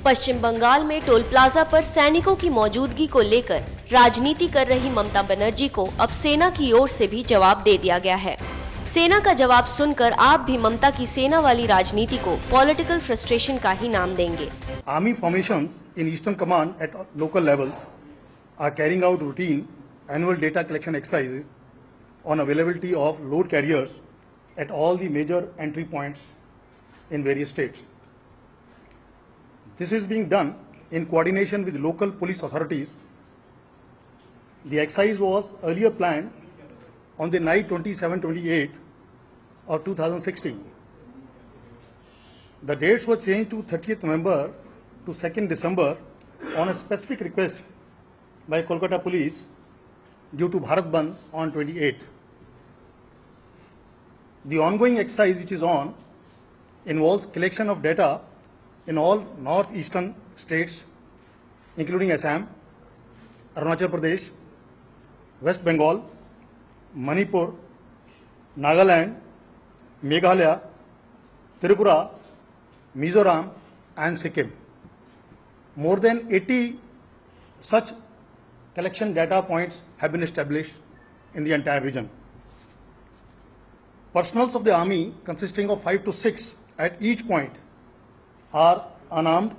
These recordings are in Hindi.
पश्चिम बंगाल में टोल प्लाजा पर सैनिकों की मौजूदगी को लेकर राजनीति कर रही ममता बनर्जी को अब सेना की ओर से भी जवाब दे दिया गया है। सेना का जवाब सुनकर आप भी ममता की सेना वाली राजनीति को पॉलिटिकल फ्रस्ट्रेशन का ही नाम देंगे। Army formations in Eastern Command at local levels are carrying out routine annual data collection exercises on availability of load carriers at all the major entry points in various states. This is being done in coordination with local police authorities. The exercise was earlier planned on the night 27-28 of 2016. The dates were changed to 30th November to 2nd December on a specific request by Kolkata Police due to Bharat Bandh on 28th. The ongoing exercise which is on involves collection of data in all northeastern states including Assam, Arunachal Pradesh, West Bengal, Manipur, Nagaland, Meghalaya, Tripura, Mizoram and Sikkim. More than 80 such collection data points have been established in the entire region. Personnel of the army consisting of 5 to 6 at each point are unarmed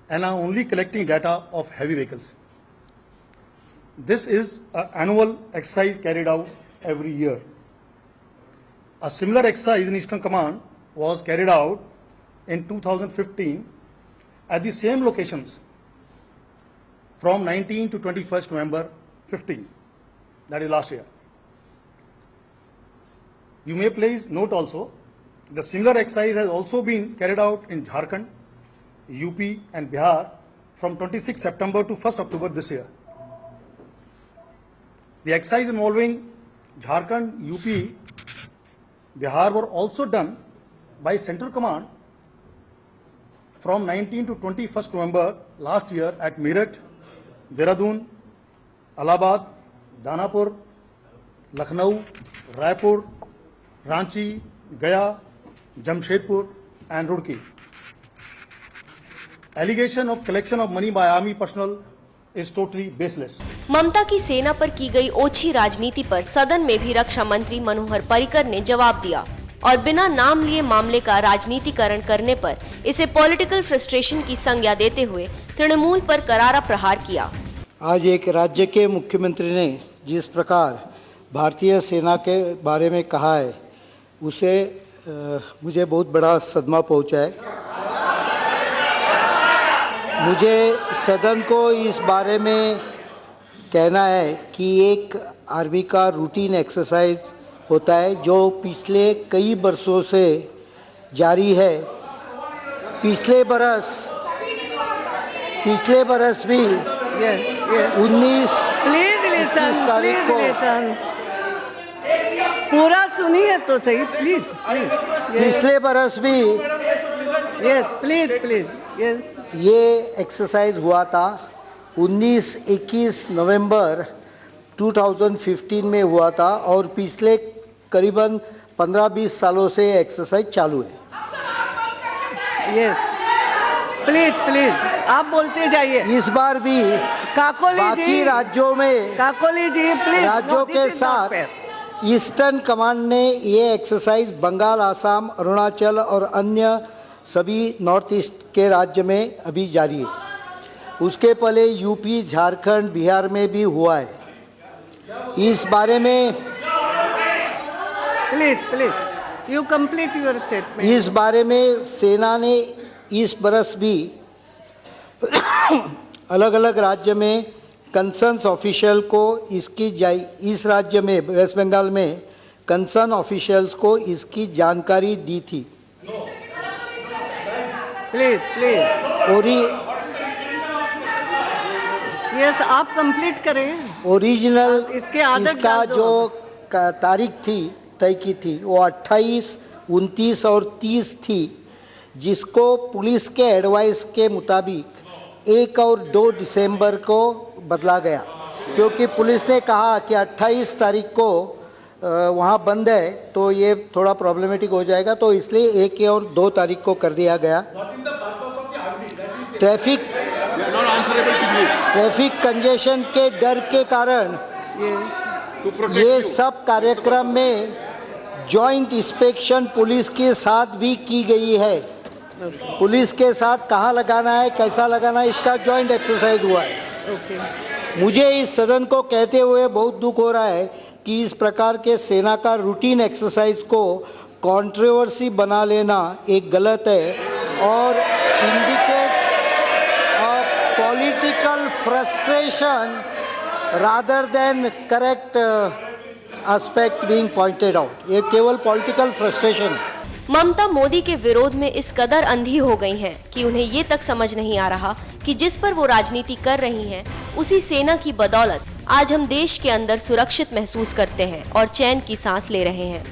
and are only collecting data of heavy vehicles. This is an annual exercise carried out every year. A similar exercise in Eastern Command was carried out in 2015 at the same locations from 19 to 21st November 15, that is last year. You may please note also, the similar exercise has also been carried out in Jharkhand, UP and Bihar from 26 September to 1st October this year. The exercise involving Jharkhand, UP, Bihar were also done by Central Command from 19 to 21st November last year at Meerut, Dehradun, Allahabad, Danapur, Lucknow, Raipur, Ranchi, Gaya, Jamshedpur and Roorkee. Allegation of collection of money by army personnel is totally baseless. ममता की सेना पर की गई ओछी राजनीति पर सदन में भी रक्षा मंत्री मनोहर पर्रिकर ने जवाब दिया और बिना नाम लिए मामले का राजनीतिकरण करने पर इसे पॉलिटिकल फ्रस्ट्रेशन की संज्ञा देते हुए तृणमूल पर करारा प्रहार किया। आज एक राज्य के मुख्यमंत्री ने जिस प्रकार भारतीय सेना के बारे में कहा है उसे मुझे बहुत बड़ा सदमा पहुंचा है। मुझे सदन को इस बारे में कहना है कि एक आर्मी का रूटीन एक्सरसाइज होता है जो पिछले कई बरसों से जारी है। पिछले बरस भी 19 तारीख को पूरा सुनिए तो सही प्लीज। पिछले बरस भी प्लीज ये एक्सरसाइज हुआ था। 19-21 नवंबर 2015 में हुआ था और पिछले करीबन 15-20 सालों से एक्सरसाइज चालू है। प्लीज आप बोलते जाइए। इस बार भी बाकी राज्यों में काकोली जी प्लीज राज्यों के साथ ईस्टर्न कमांड ने ये एक्सरसाइज बंगाल, आसाम, अरुणाचल और अन्य सभी नॉर्थ ईस्ट के राज्य में अभी जारी है। उसके पहले यूपी, झारखंड, बिहार में भी हुआ है। इस बारे में please you complete your statement. इस बारे में सेना ने इस बरस भी अलग अलग राज्य में कंसर्न ऑफिशियल को इस राज्य में वेस्ट बंगाल में कंसर्न ऑफिशियल्स को इसकी जानकारी दी थी। प्लीज यस आप कंप्लीट करें। ओरिजिनल इसका जो तारीख थी तय की थी वो 28, 29 और 30 थी, जिसको पुलिस के एडवाइस के मुताबिक 1 और 2 दिसंबर को बदला गया, क्योंकि पुलिस ने कहा कि 28 तारीख को वहाँ बंद है तो ये थोड़ा प्रॉब्लमेटिक हो जाएगा, तो इसलिए 1 और 2 तारीख को कर दिया गया। ट्रैफिक कंजेशन के डर के कारण ये सब कार्यक्रम में जॉइंट इंस्पेक्शन पुलिस के साथ भी की गई है। पुलिस के साथ कहाँ लगाना है, कैसा लगाना है, इसका जॉइंट एक्सरसाइज हुआ है। मुझे इस सदन को कहते हुए बहुत दुख हो रहा है कि इस प्रकार के सेना का रूटीन एक्सरसाइज को कंट्रोवर्सी बना लेना एक गलत है और indicates a political frustration rather than correct aspect being pointed out। ये केवल पॉलिटिकल फ्रस्ट्रेशन है। ममता मोदी के विरोध में इस कदर अंधी हो गई हैं कि उन्हें ये तक समझ नहीं आ रहा कि जिस पर वो राजनीति कर रही हैं, उसी सेना की बदौलत आज हम देश के अंदर सुरक्षित महसूस करते हैं और चैन की सांस ले रहे हैं।